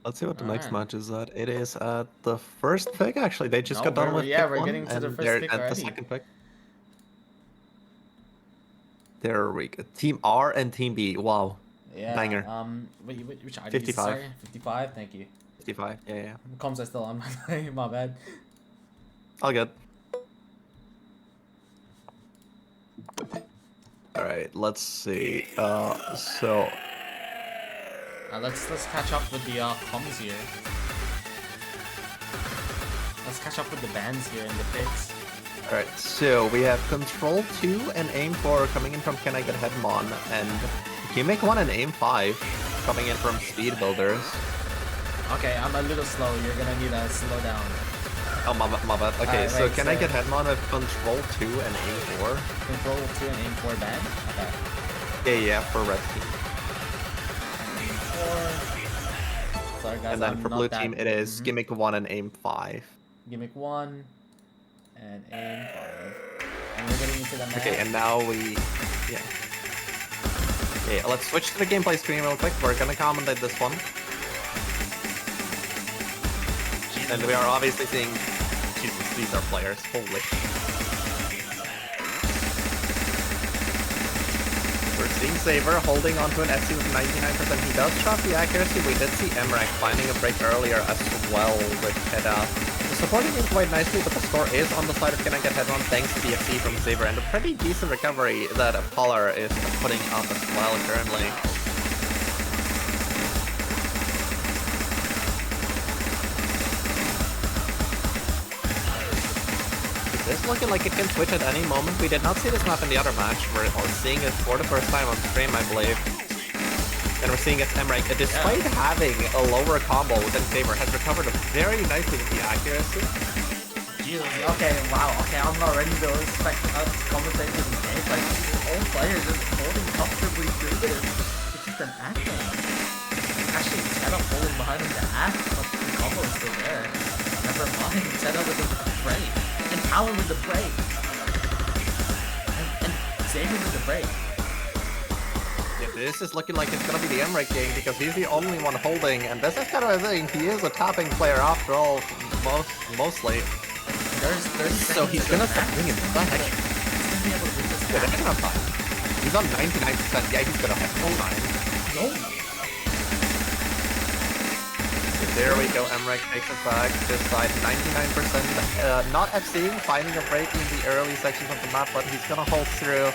Let's see what the next Alright. match is at. It is at the first pick, actually. They just No, got done with yeah, pick we're 1, getting to the and first they're pick at the already. second pick. There we go. Team R and Team B. Wow. Yeah, Banger. which ID is 55. sorry? 55, thank you. 55, yeah. Comms I still on my bad. All good. Alright, let's see. Let's catch up with the comms here. Let's catch up with the bands here in the picks. Alright, so we have Control 2 and Aim 4 coming in from Can I Get Headmon, and Gimmick 1 and Aim 5 coming in from Speed Builders. Okay, I'm a little slow. You're gonna need to slow down. Oh, my bad. Okay, Right, so wait, Can I Get Headmon with Control 2 and Aim 4? Control 2 and Aim 4 band? Okay. Yeah, for Red Team. Aim 4. Sorry guys, And then I'm for not Blue that... Team, it is Gimmick 1 and Aim 5. Gimmick 1 and Aim 5. And we're getting into the map. Okay, and now yeah. Yeah, let's switch to the gameplay screen real quick. We're gonna commentate this one. And we are obviously seeing... Jesus, these are players. Holy. We're seeing Saber holding onto an SC with 99%. He does drop the accuracy. We did see Emrak finding a break earlier as well with Heda. Supporting him quite nicely, but the score is on the side of Can I Get Head-On thanks to the FC from Saber, and a pretty decent recovery that Polar is putting up as well currently. This is looking like it can switch at any moment. We did not see this map in the other match. We're seeing it for the first time on stream, I believe. And we're seeing it's Emrak, despite having a lower combo than Saber, has recovered very nicely with the accuracy. Jesus, okay, wow, okay, I'm not ready to expect us to commentate this game. Like, all players just holding comfortably through this. It's just an acting. Actually, instead of holding behind him to act, but the combo is still there. Never mind, set up with the break. And Power with the break. And Saber with the break. Yeah, this is looking like it's gonna be the Emrak game because he's the only one holding, and this is kind of a thing. He is a tapping player after all, mostly. There's 30 seconds. So he's gonna start bringing it back. He's gonna be able to do this. Yeah, they're gonna have time. He's on 99%. Yeah, he's gonna have no time. No. There we go, Emrak takes it back. This side, 99%. Not FCing, finding a break in the early sections of the map, but he's gonna hold through.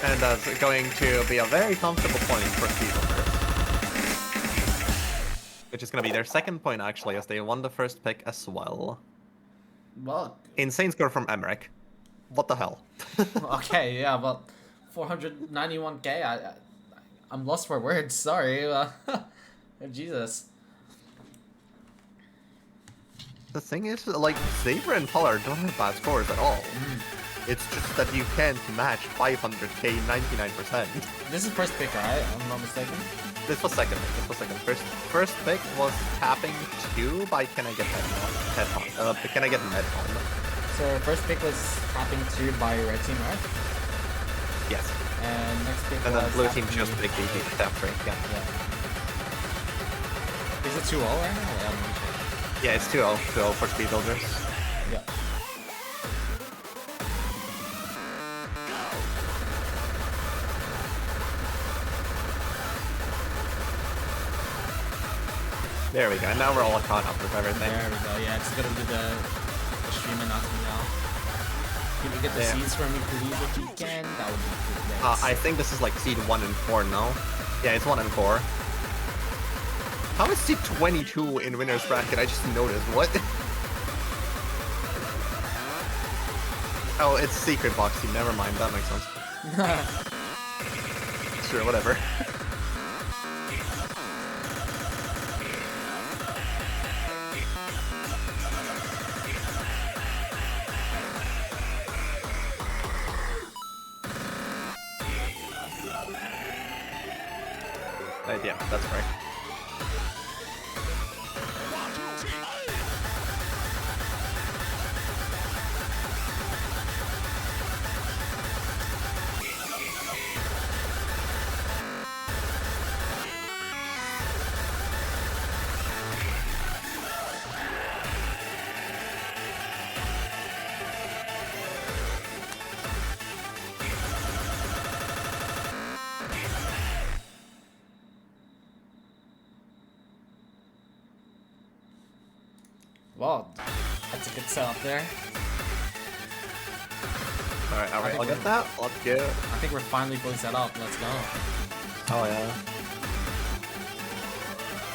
And that's going to be a very comfortable point for Speedbuilders. Which is gonna be their second point, actually, as they won the first pick as well. Well, insane score from Emrak. What the hell? okay, yeah, well, 491k. I'm lost for words. Sorry. Jesus. The thing is, like, Saber and Polar don't have bad scores at all. It's just that you can't match 500k 99%. This is first pick, right? I'm not mistaken. This was second. First pick was tapping 2 by Can I Get Headphone? Can I Get Headphone? So first pick was tapping 2 by red team, right? Yes. And next pick and was then blue team tapping... just picked the tap 3. Yeah. Is it 2-0 right now? Yeah, let me check. Yeah, it's 2-0. 2-0 for Speedbuilders. Yeah. There we go. And now we're all caught up with everything. There we go. Yeah, it's gonna do the stream announcement now. Can you get the seeds for me, please, if you can? That would be cool. I think this is like seed 1 and 4 now. Yeah, it's 1 and 4. How is seed 22 in winner's bracket? I just noticed. What? Oh, it's secret box team. Never mind. That makes sense. Sure, whatever. Yeah, that's right. Well, that's a good setup there. Alright, I'll get that. Let's go. I think we're finally fully set up. Let's go. Oh yeah.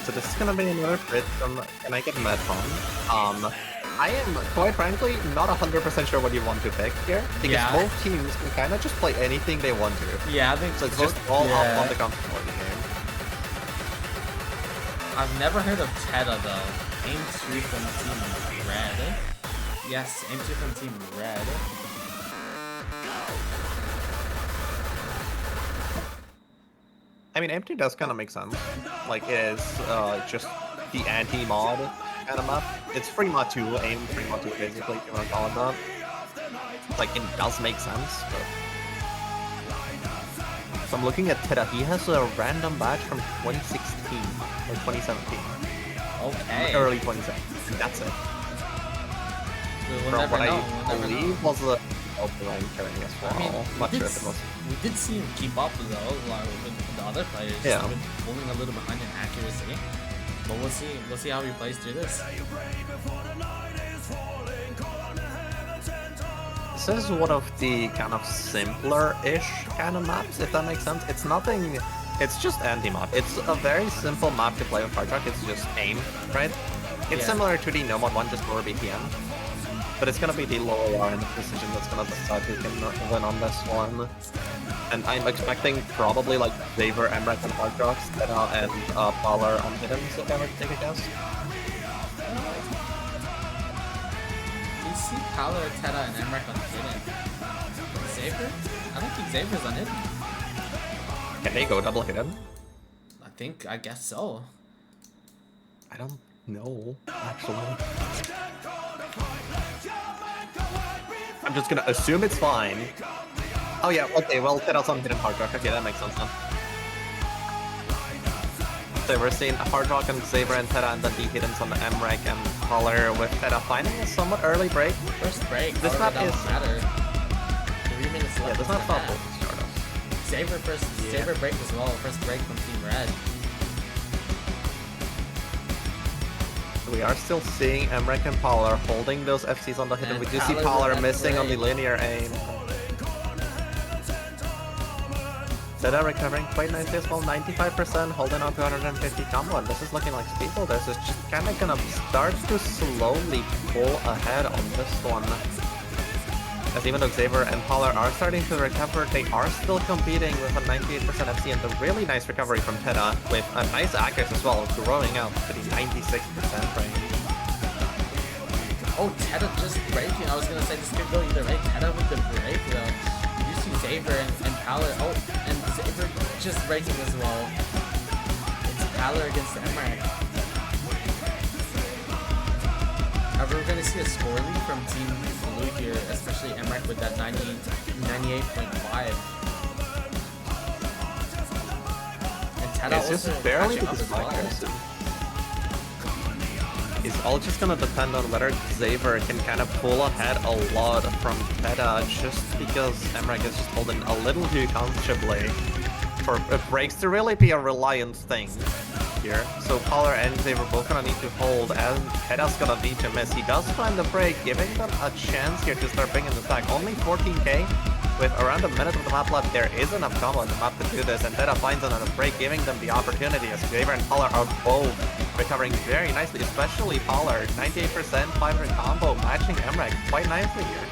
So this is gonna be another crit from Can I Get Mad Home? I am, quite frankly, not 100% sure what you want to pick here, because both teams can kind of just play anything they want to. Yeah, I think so. It's just all up on the comfortability game. I've never heard of Teta though. Aim 2 from Team Red. Yes, Aim 2 from Team Red. I mean, Aim 2 does kind of make sense. Like, it is just the anti-mod kind of map. It's free mod 2, aim free mod 2 basically, if you want to call it that. Like, it does make sense, but... So I'm looking at Teta, he has a random badge from 2016, or 2017. Okay. Early 2017, and that's it. We'll From what I believe was a open carrying as well. I mean, Not sure if it was. we did see him keep up though, like, with the other players. Yeah. He's been falling a little behind in accuracy. But we'll see how he plays through this. This is one of the kind of simpler-ish kind of maps, if that makes sense. It's nothing, it's just anti-mod. It's a very simple map to play with Hard Rock, it's just aim, right? It's similar to the No Mod 1, just lower BPM. But it's gonna be the lower line precision that's gonna decide who can win on this one. And I'm expecting probably like Xaver, Emrek, and Hard Rocks, Teta, and Polar on Hidden, so if I were to take a guess. Do you see Polar, Teta, and Emrek on Hidden? Xaver? I don't think Xaver's on Hidden. Can they go double Hidden? I guess so. I don't know, actually. I'm just gonna assume it's fine. Oh yeah, okay, well, Teta's on Hidden Hard Rock. Okay, that makes sense then. So we're seeing Hard Rock and Xaver and Teta, and then the Hiddens on the Emrek and Polar with Teta finding a somewhat early break. First break, this map doesn't matter. 3 minutes left. Yeah, this map's not full start. Xaver break as well, first break from Team Red. We are still seeing Emrek and Polar holding those FCs on the Hidden. And We do see Polar Polar missing on the linear aim. Teta recovering quite nicely as well, 95%, holding on to 150 combo, and this is looking like Speedball. This is just kind of gonna start to slowly pull ahead on this one. As even though Xaver and Polar are starting to recover, they are still competing with a 98% FC and a really nice recovery from Teta, with a nice accuracy as well, growing out to the 96% range. Oh, Teta just breaking. I was gonna say this could go either way. Teta with the break though. You see Xaver and Polar. Oh, and Xaver just breaking as well. It's Polar against Emrek. However, we're gonna see a score lead from Team Blue here, especially Emrek with that 98.5. And Teta It's just also barely catching up as well. accuracy. It's all just gonna depend on whether Xaver can kind of pull ahead a lot from Teta, just because Emrek is just holding a little too comfortably for breaks to really be a reliant thing here. So Polar and Xaver both gonna need to hold, and Teta's gonna need to miss. He does find the break, giving them a chance here to start bringing the stack. Only 14k, with around a minute of the map left. There is enough combo in the map to do this, and Teta finds another break, giving them the opportunity, as Xaver and Polar are both recovering very nicely, especially Polar. 98%, 500 combo, matching Emrek quite nicely here.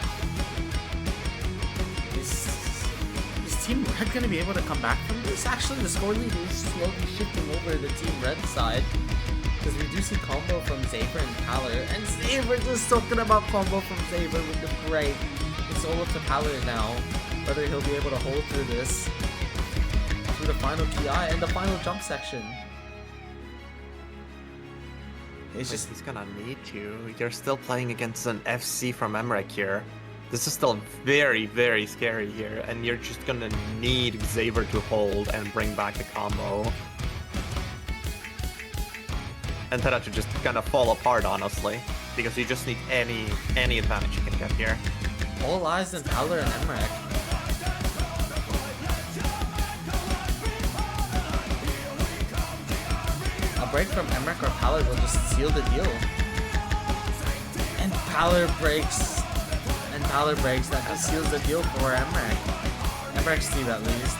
Is Team Red going to be able to come back from this? Actually, the score lead is slowly shifting over to the Team Red side, because we do see combo from Xaver and Polar, and Xaver just talking about combo from Xaver with the break. It's all up to Polar now, whether he'll be able to hold through this, through the final PI and the final jump section. It's just he's gonna need to. You're still playing against an FC from Emrek here. This is still very, very scary here, and you're just gonna need Xaver to hold and bring back the combo. And Teta to just kind of fall apart, honestly, because you just need any advantage you can get here. All eyes on Polar and Emrek. A break from Emrek or Polar will just seal the deal. Valor breaks, that just seals the deal for Emmerich. Emmerich's team at least.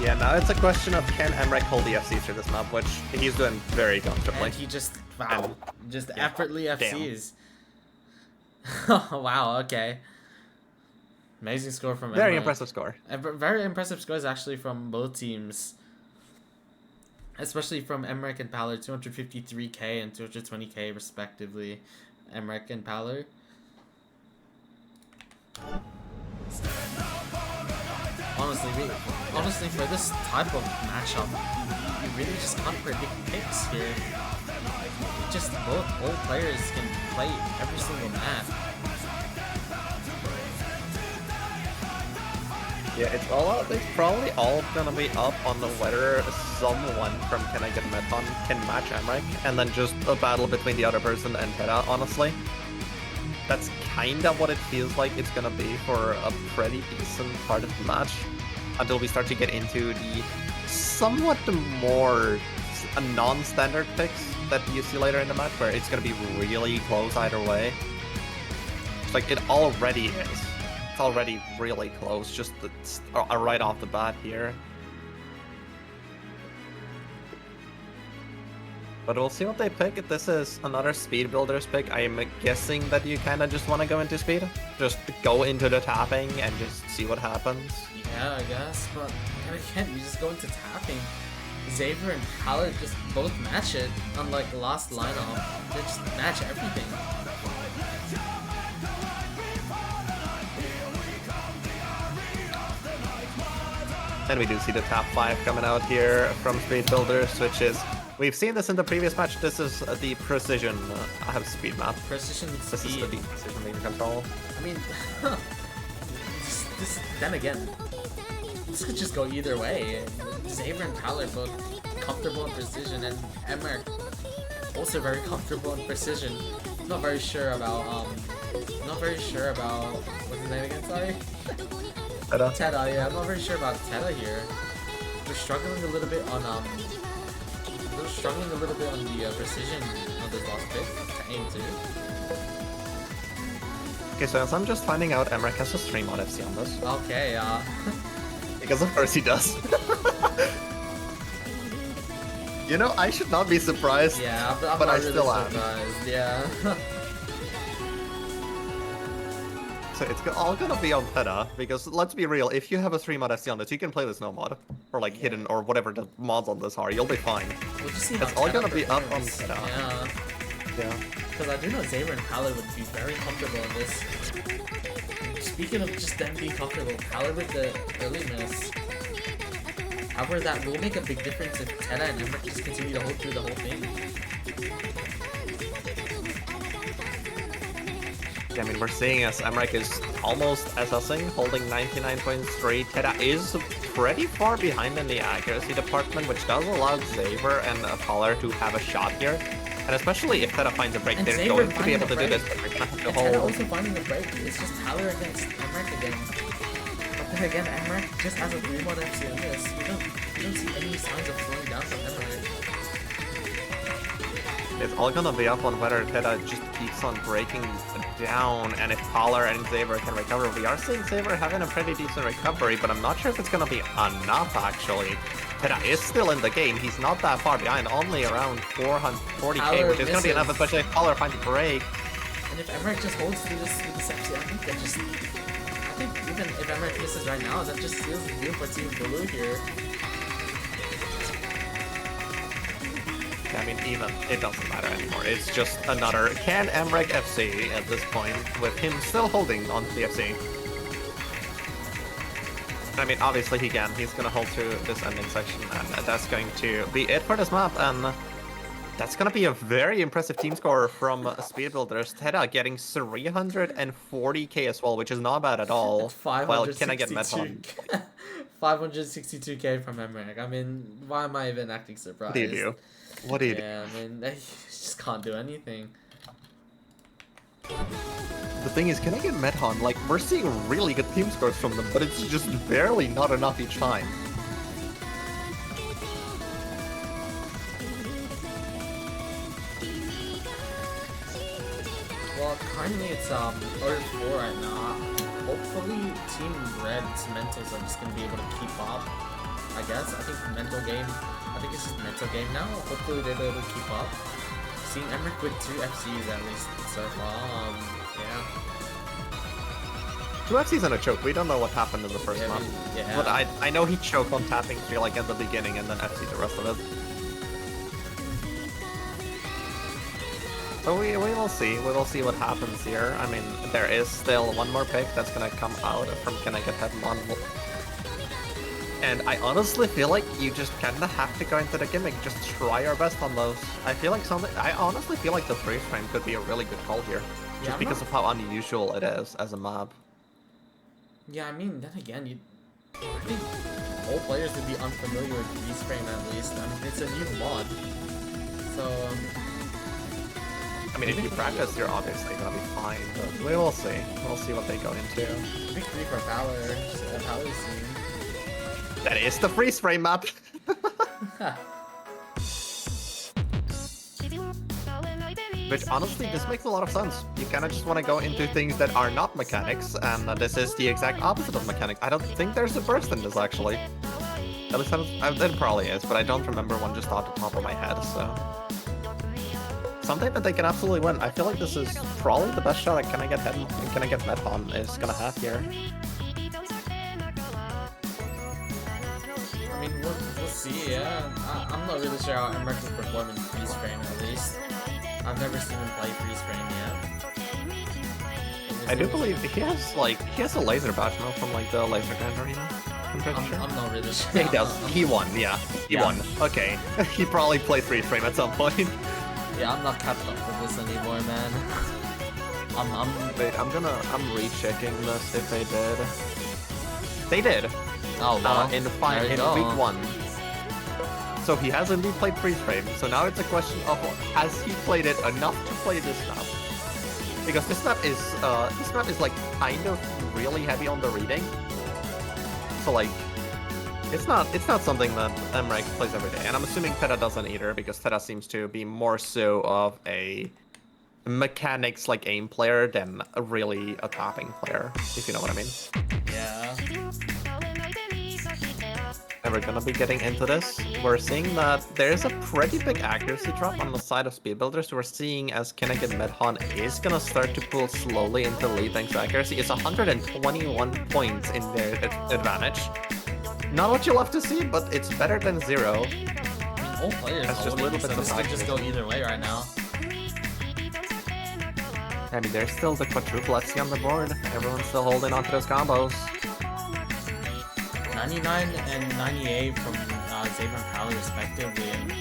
Yeah, now it's a question of can Emmerich hold the FC through this map, which he's doing very comfortably. And he just, wow, just effortlessly FCs. Wow, okay. Amazing score from Emmerich. Very impressive score. Very impressive scores actually from both teams. Especially from Emmerich and Paller, 253k and 220k respectively. Emmerich and Paller. Honestly, for this type of matchup, you really just can't predict picks here. Just all players can play every single map. Yeah, it's probably all gonna be up on the whether someone from Can I Get Meton can match Emmerich, and then just a battle between the other person and Hedda, honestly. That's kinda what it feels like it's gonna be for a pretty decent part of the match, until we start to get into the somewhat more non-standard picks that you see later in the match, where it's gonna be really close either way. It's like it already is. It's already really close, just right off the bat here. But we'll see what they pick. This is another speed builders pick. I am guessing that you kind of just want to go into speed. Just go into the tapping and just see what happens. Yeah, I guess, but again, you just go into tapping. Xavier and Paller just both match it, unlike the last lineup. They just match everything. And we do see the top 5 coming out here from Speed Builders, which is... We've seen this in the previous match. This is the precision speed map. Precision speed. This is the precision being control. I mean, then again, this could just go either way. Xavier and Paller both comfortable in precision, and Emmerich also very comfortable in precision. Not very sure about what's his name again? Sorry. Teda, yeah, I'm not very sure about Teda here. We're struggling a little bit on the precision of this last pick to aim to. Okay, so as I'm just finding out, Emmerich has a stream on FC on this. Okay, Because of course he does. You know, I should not be surprised. Yeah, I'm but not I really still surprised. Yeah. So it's all gonna be on Teda, because let's be real, if you have a 3-mod FC on this, you can play this no mod. Or like hidden, or whatever the mods on this are, you'll be fine. We'll just see it's all gonna be up on Teda. Yeah. Because I do know Xavier and Paller would be very comfortable in this. Speaking of just them being comfortable, Paller with the early miss. However, that will make a big difference if Teda and Emmerich just continue to hold through the whole thing. I mean, we're seeing as Emmerich is almost SSing, holding 99.3. Teda is pretty far behind in the accuracy department, which does allow Xavier and Paller to have a shot here. And especially if Teda finds a break, they're going to be able to do this, but they're going to have to hold. Teda also finding the break. It's just Paller against Emmerich again. But then again, Emmerich just has a 3-mod FC on this. You don't see any signs of slowing down from Emmerich. It's all gonna be up on whether Teda just keeps on breaking down, and if Paller and Xavier can recover. We are seeing Xavier having a pretty decent recovery, but I'm not sure if it's gonna be enough, actually. Teda is still in the game. He's not that far behind, only around 440k, which is gonna be enough, especially if Paller finds a break. And if Emmerich just holds through this with the sepsi, I think even if Emmerich misses right now, that just seals the deal for Team Blue here. I mean, even, it doesn't matter anymore. It's just another, can Emmerich FC at this point, with him still holding on to the FC. I mean, obviously he can. He's gonna hold through this ending section, and that's going to be it for this map, and that's gonna be a very impressive team score from Speed Builders. Teda getting 340k as well, which is not bad at all. Well, can I get Meton? 562k from Emmerich. I mean, why am I even acting surprised? What do you do? What do you do? Yeah, I mean, they just can't do anything. The thing is, can I get Meton? Like, we're seeing really good team scores from them, but it's just barely not enough each time. finally it's order 4 right now. Hopefully Team Red's mentals are just gonna be able to keep up. I guess. I think mental game. I think it's just mental game now. Hopefully they'll be able to keep up. Seeing Emmerich with 2 FCs at least so far. Yeah. 2 FCs and a choke. We don't know what happened in the first map. Yeah. But I know he choked on tapping 3 like at the beginning and then FC the rest of it. So we will see. We will see what happens here. I mean, there is still one more pick that's gonna come out from Can I Get Headman. And I honestly feel like you just kinda have to go into the gimmick, just try your best on those. I honestly feel like the freeze frame could be a really good call here. Just because of how unusual it is as a map. Yeah, I mean, then again, I think all players would be unfamiliar with freeze frame at least. I mean, it's a new mod. So, I mean, if you practice, you're obviously gonna be fine, but we will see. We'll see what they go into. Big 3 for Power. Power scene. That is the freeze frame map! Which, honestly, this makes a lot of sense. You kinda just wanna go into things that are not mechanics, and this is the exact opposite of mechanics. I don't think there's a burst in this, actually. At least it probably is, but I don't remember one just off the top of my head, so... Something that they can absolutely win. I feel like this is probably the best shot at Can I Get Medhon is gonna have here. I mean, we'll see, yeah. I'm not really sure how Emmerich will perform in freeze frame, at least. I've never seen him play freeze frame yet. I do believe he has a laser badge now from like the laser gun arena. I'm not really sure. Yeah, he does. He won, yeah. He won. Okay. He probably played freeze frame at some point. Yeah, I'm not kept up with this anymore, man. Wait, I'm rechecking this if they did. They did. Oh, wow. In week 1. So he has indeed played freeze frame. So now it's a question of has he played it enough to play this map? Because this map is like kind of really heavy on the reading. So like it's not something that Emmerich plays every day, and I'm assuming Teta doesn't either, because Teta seems to be more so of a mechanics like aim player than really a tapping player, if you know what I mean. Yeah. And we're gonna be getting into this. We're seeing that there's a pretty big accuracy drop on the side of speed builders. We're seeing as Kinnick and Medhan is gonna start to pull slowly into lead thanks to accuracy. It's 121 points in their advantage. Not what you love to see, but it's better than 0. I mean, all players That's just a little bit so this could just go either way right now. I mean, there's still the quadruple FC on the board. Everyone's still holding on to those combos. 99 and 98 from Xavier and Crowley respectively, and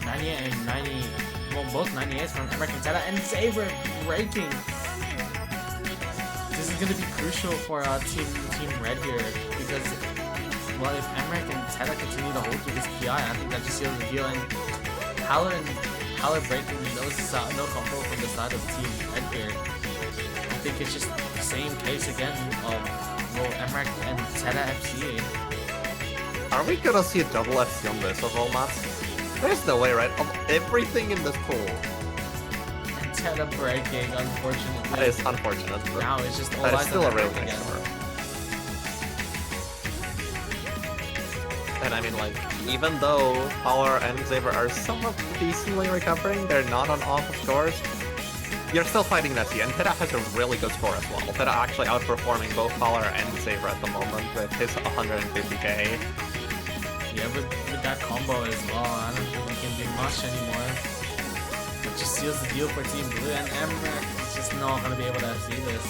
98 and 90, well, both 98s from Emmerich and Teta, and Xavier breaking. This is going to be crucial for Team Red here, because, well, if Emmerich and Teta continue to hold through this PI, I think that just seals the deal, and Haller breaking no combo from the side of Team Red here. I think it's just the same case again of, well, Emmerich and Teta FC. Are we gonna see a double FC on this of all maps? There's no way, right? Of everything in this pool. And Teta breaking, unfortunately. That is unfortunate. But now it's just all that is eyes still on a real Emmerich nice again. score. And I mean, like, even though Power and Xavier are somewhat decently recovering, they're not on awful scores. You're still fighting Nessie, and Teta has a really good score as well. Teta actually outperforming both Power and Xavier at the moment with his 150k. Yeah, with that combo as well, I don't think we can do much anymore. It just seals the deal for Team Blue, and Emmerich is just not going to be able to FC this.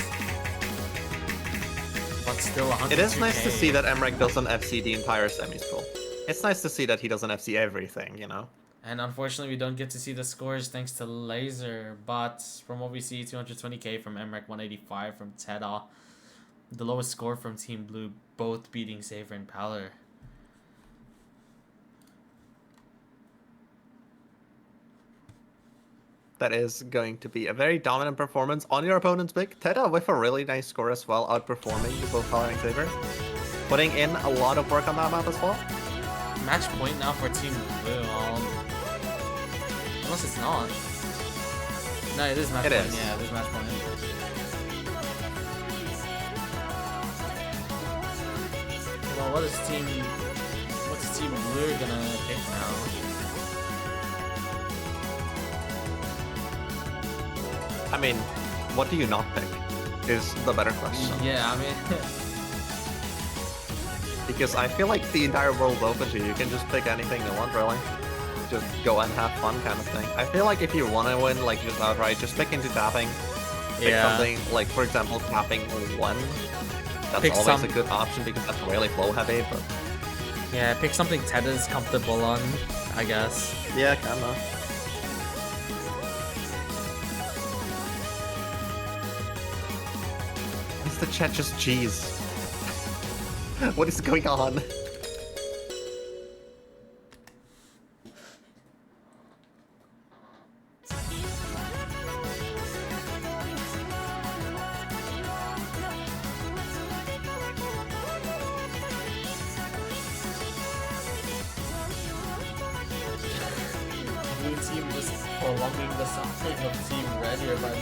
But still, 102k. It is nice to see that Emmerich doesn't FC the entire semis pool. It's nice to see that he doesn't FC everything, you know? And unfortunately, we don't get to see the scores thanks to Laser. But from what we see, 220k from Emmerich, 185 from Teta. The lowest score from Team Blue, both beating Xavier and Paler. That is going to be a very dominant performance on your opponent's pick. Teta with a really nice score as well, outperforming both Power and Xavier. Putting in a lot of work on that map as well. Match point now for Team Blue. Unless it's not. No, it is match point. It is. Yeah, it is match point. Well, what's Team Blue gonna pick now? I mean, what do you not pick is the better question. Yeah, I mean, Because I feel like the entire world's open to you. You can just pick anything you want, really. Just go and have fun kind of thing. I feel like if you want to win, like just outright, just pick into tapping. Pick something, like for example, tapping 1. That's Pick always a good option because that's really flow heavy, but... Yeah, pick something Ted is comfortable on, I guess. Yeah, kinda. What's the chat just cheese? What is going on? Blue team just prolonging the suffering of Team Red here by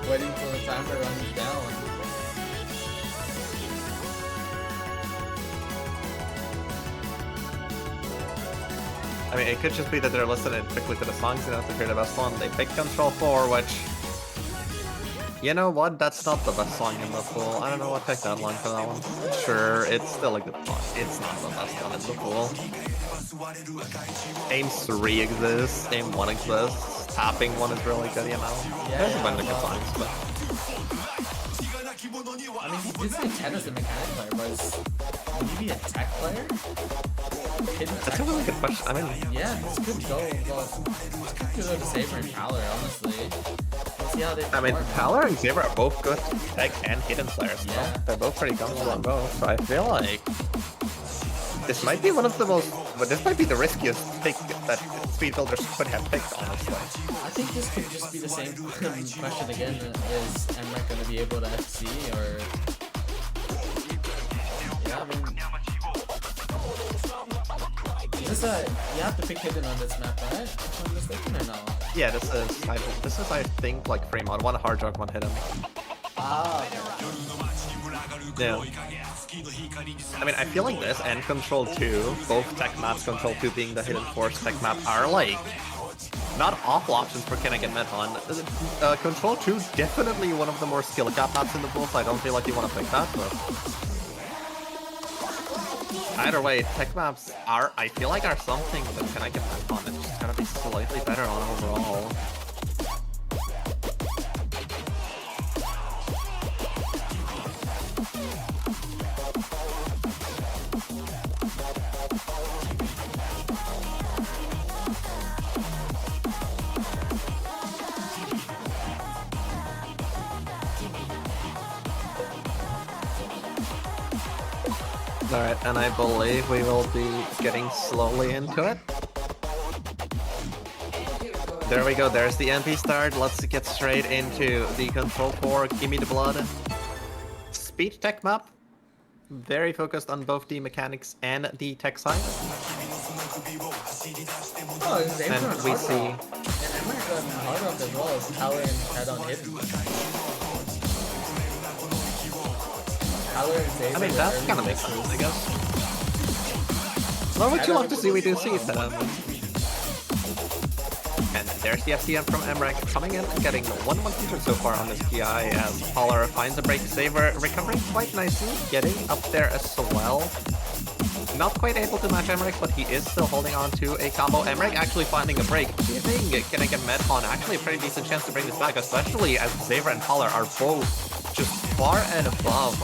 waiting till the timer runs down. I mean, it could just be that they're listening quickly to the songs, you know, to hear the best one. They picked Control 4, which... You know what? That's not the best song in the pool. I don't know what picked that line for that one. Sure, it's still a good song. It's not the best one in the pool. Aim 3 exists, Aim 1 exists, Tapping 1 is really good, you know? Yeah, There's a bunch of good songs, but... I mean, he did say Ted is a mechanic player, but is maybe a tech player? That's a really good question. I mean... Yeah, this could go, well, could go to Saber and Fowler, honestly. We'll see how they perform. I mean, Fowler and Xavier are both good tech and hidden players, you know? They're both pretty comfortable on both, so I feel like... This might be one of the most... But this might be the riskiest pick that speed builders could have picked, honestly. I think this could just be the same question again. Is Emmerich going to be able to FC, or... Yeah, I mean... Is this a... You have to pick hidden on this map, right? If I'm mistaken, or no? Yeah, this is I think, like, free mod. One hard jog, one hidden. Ah, Yeah. I mean, I feel like this and Control 2, both tech maps, Control 2 being the hidden force tech map, are like not awful options for Can I Get Met on. Control 2 definitely one of the more skill cap maps in the pool, so I don't feel like you want to pick that, but either way, tech maps are, I feel like, are something that Can I Get Met on. It's just gotta be slightly better on overall. Alright, and I believe we will be getting slowly into it. There we go, there's the MP start. Let's get straight into the Control 4, Gimme the Blood. Speed tech map. Very focused on both the mechanics and the tech side. oh, it's And we see... And Emmerich got hard rock as well as Power and Head on hidden. I mean, that kind of makes sense, I guess. Not what you love to see, we do see it. And there's the FTM from Emmerich coming in and getting 1-1 so far on this PI as Polar finds a break. Saver recovering quite nicely, getting up there as well. Not quite able to match Emmerich, but he is still holding on to a combo. Emmerich actually finding a break. Giving Can I Get Met on actually a pretty decent chance to bring this back, especially as Saver and Polar are both just far and above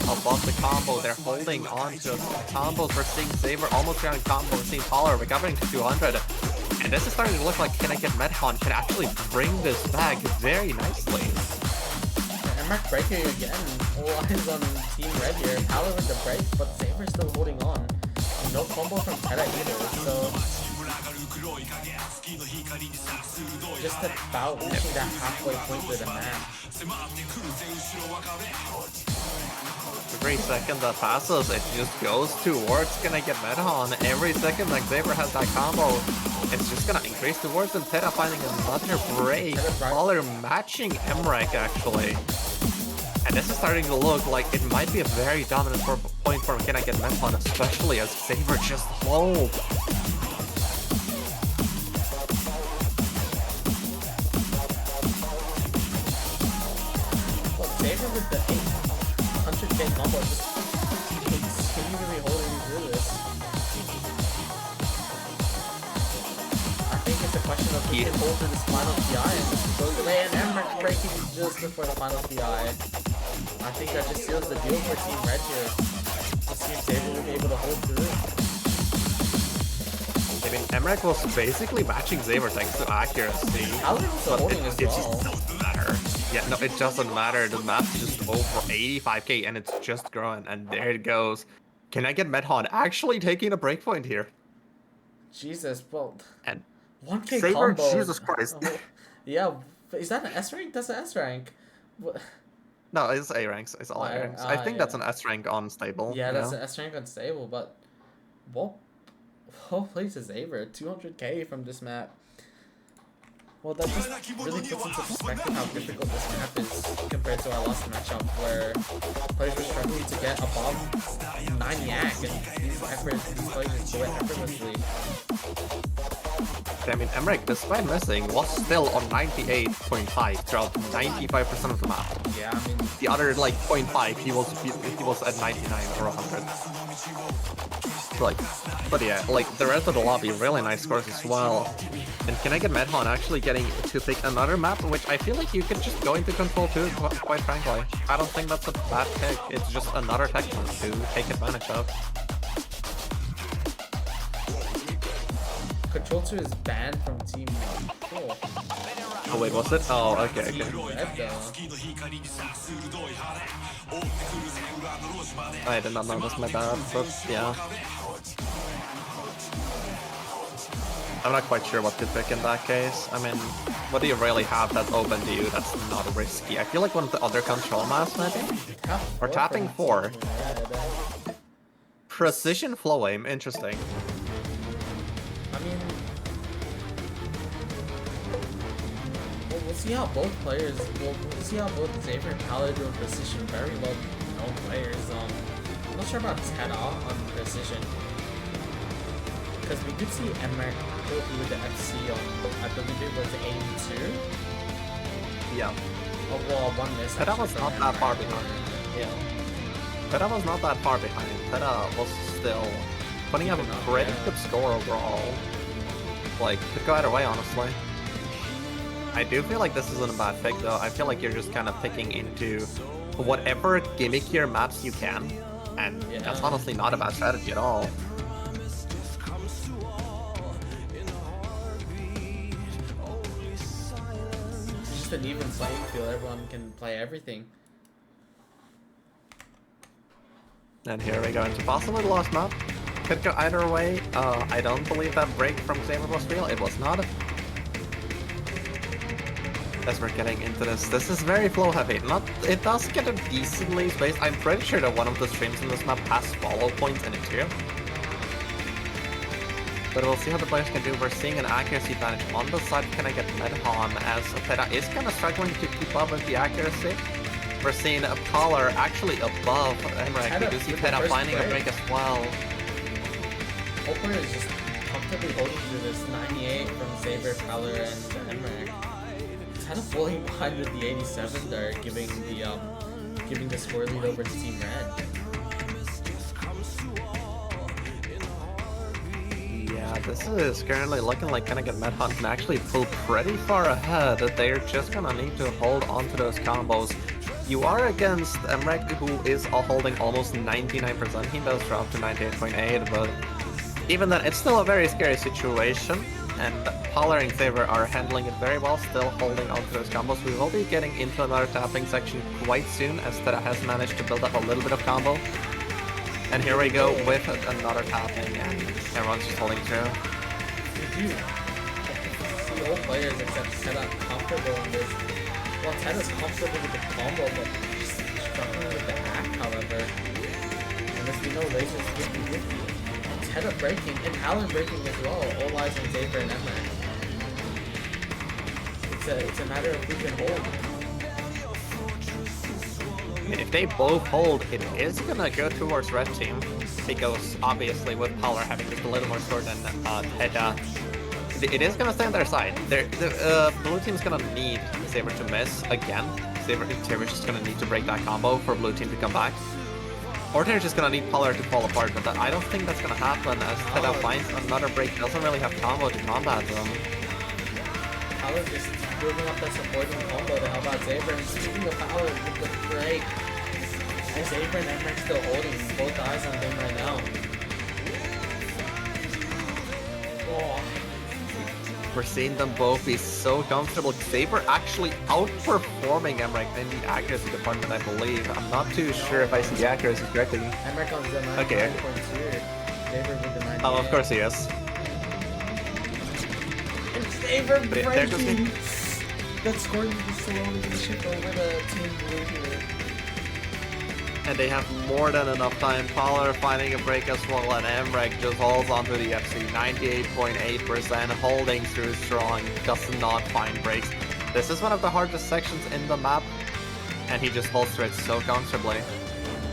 the combo. They're holding on to combos. We're seeing Saber almost around combo. We're seeing Polar recovering to 200. And this is starting to look like Can I Get Met on can actually bring this back very nicely. Emmerich breaking again. All eyes on Team Red here. Power with the break, but Saber still holding on. No combo from Tera either, so just about reaching that halfway point with the map. Every second that passes, it just goes towards Can I Get Met on. Every second like Saber has that combo, it's just gonna increase towards and Tera finding another break. Polar matching Emmerich actually. And this is starting to look like it might be a very dominant point for Can I Get Metcon, especially as Saber just hold. Well, Saber with the 800k combo just continually holding through this. I think it's a question of who can hold through this final PI and just goes away, and Emmerich breaking just before the final PI. I think that just seals the deal for Team Red here. Just seems Saber will be able to hold through. I mean, Emmerich was basically matching Saber thanks to accuracy. Alan was holding as well. It just doesn't matter. Yeah, no, it doesn't matter. The map's just over 85k and it's just growing. And there it goes. Can I get Medhon actually taking a breakpoint here? Jesus, well, and 1k Saber, combo. Jesus Christ. Yeah, is that an S rank? That's an S rank. No, it's A ranks. It's all A ranks. I think that's an S rank on stable. Yeah, that's an S rank on stable, but well plays is Saber. 200k from this map. Well, that just really puts into perspective how difficult this map is compared to our last matchup, where players were struggling to get above 9 yak, and these players just do it effortlessly. I mean, Emmerich, despite missing, was still on 98.5 throughout 95% of the map. Yeah, I mean, the other like 0.5, he was at 99 or 100. Like, but yeah, like the rest of the lobby, really nice scores as well. And Can I Get Medhon actually getting to pick another map, which I feel like you could just go into control too, quite frankly. I don't think that's a bad pick. It's just another tech map to take advantage of. Control 2 is banned from Team Cool. Oh wait, was it? Oh, okay. I did not notice, my bad, but yeah. I'm not quite sure what to pick in that case. I mean, what do you really have that's open to you that's not risky? I feel like one of the other control maps, maybe? Or tapping 4. Precision flow aim, interesting. I mean, we'll see how both players, we'll see how both Saber and Paladin do in precision. Very well known players. I'm not sure about Teda on precision, because we did see Emmerich go through the FC on, I believe it was 82. Yeah. Oh, well, one miss. Teda was not that far behind. Yeah. Teda was not that far behind. Teda was still putting up a pretty good score overall. Like, could go either way, honestly. I do feel like this isn't a bad pick, though. I feel like you're just kind of picking into whatever gimmickier maps you can, and that's honestly not a bad strategy at all. It's just an even playing field. Everyone can play everything. And here we go into possibly the last map. Could go either way. I don't believe that break from Saber was real. It was not. As we're getting into this is very flow heavy. It does get a decently spaced. I'm pretty sure that one of the streams in this map has follow points in it too. But we'll see how the players can do. We're seeing an accuracy advantage on the side. Can I get Medhon as Teda is kind of struggling to keep up with the accuracy. We're seeing a Polar actually above Emmerich. We do see Teda finding a break as well. Hopper is just comfortably holding through this 98 from Saber, Paler, and Emmerich. Kind of falling behind with the 87 there, giving the score lead over to Team Red. Yeah, this is currently looking like Can I Get Medhon can actually pull pretty far ahead. They're just gonna need to hold on to those combos. You are against Emmerich, who is holding almost 99%. He does drop to 98.8, but even then, it's still a very scary situation. And Polar and Saber are handling it very well, still holding on to those combos. We will be getting into another tapping section quite soon, as Teda has managed to build up a little bit of combo. And here we go with another tapping, and everyone's just holding through. We do see all players except Teda comfortable in this. Well, Teda's comfortable with the combo, but just struggling with the hack, however. And there's been no lasers 50-50. Teda breaking, and Alan breaking as well. All eyes on Saber and Emmerich. It's a matter of who can hold. If they both hold, it is gonna go towards red team, because obviously with Polar having just a little more score than Teda, it is gonna stay on their side. The blue team's gonna need Saber to miss again. Saber's just gonna need to break that combo for blue team to come back. Or they're just gonna need Polar to fall apart, but I don't think that's gonna happen, as Teda finds another break, doesn't really have combo to combat them. Power just building up that supporting combo to help out Saber, and speaking of Power with the break. And Saber and Emmerich still holding both eyes on them right now. Oh. We're seeing them both be so comfortable. Saber actually outperforming Emmerich in the accuracy department, I believe. I'm not too sure if I see the accuracy correctly. Emmerich on the 99.2. Okay. Saber with the 98. Oh, of course he is. And Saber There goes breaking! That score is slowly gonna shift over the team blue here. And they have more than enough time. Polar finding a break as well, and Emmerich just holds onto the FC. 98.8%, holding through strong, does not find breaks. This is one of the hardest sections in the map, and he just holds through it so comfortably.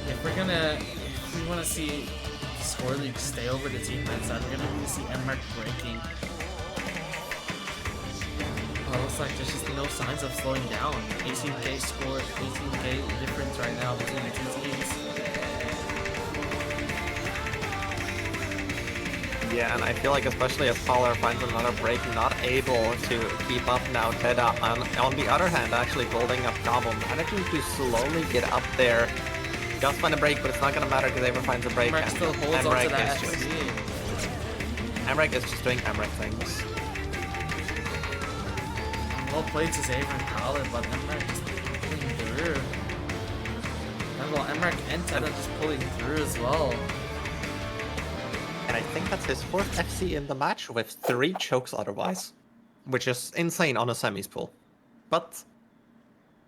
If we wanna see the score league stay over the team man side, we're gonna need to see Emmerich breaking. Oh, it looks like there's just no signs of slowing down. 18k score, 18k difference right now between the two teams. Yeah, and I feel like especially as Polar finds another break, not able to keep up now. Teda, on the other hand, actually building up combo, managing to slowly get up there. Just find a break, but it's not gonna matter because Saber finds a break. Emmerich still holds onto that FC. Emmerich is just doing Emmerich things. Well played to Saber and Power, but Emmerich just pulling through. And well, Emmerich and Teda just pulling through as well. And I think that's his 4th FC in the match with 3 chokes otherwise. Which is insane on a semis pool. But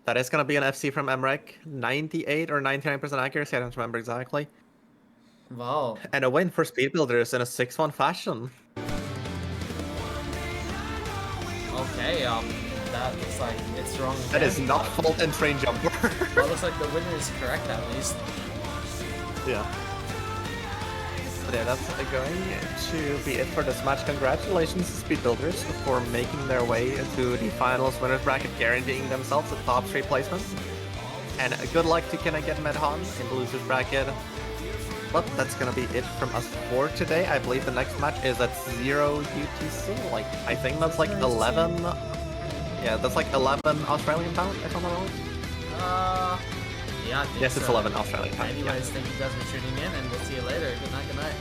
that is going to be an FC from Emmerich. 98 or 99% accuracy, I don't remember exactly. Wow. And a win for Speed Builders in a 6-1 fashion. Okay, that looks like it's wrong. That is not fault and train jumper. Well, looks like the winner is correct at least. Yeah. But yeah, that's going to be it for this match. Congratulations to Speed Builders for making their way to the finals winners bracket, guaranteeing themselves a top 3 placement. And good luck to Can I Get Medhan in the losers bracket. But that's gonna be it from us for today. I believe the next match is at 0 UTC. Like, I think that's like 11. Yeah, that's like 11 Australian pound, if I'm not wrong. Yeah, I think Yes, it's so. 11 Australian pound. Anyways, thank you guys for tuning in, and we'll see you later. Good night, good night.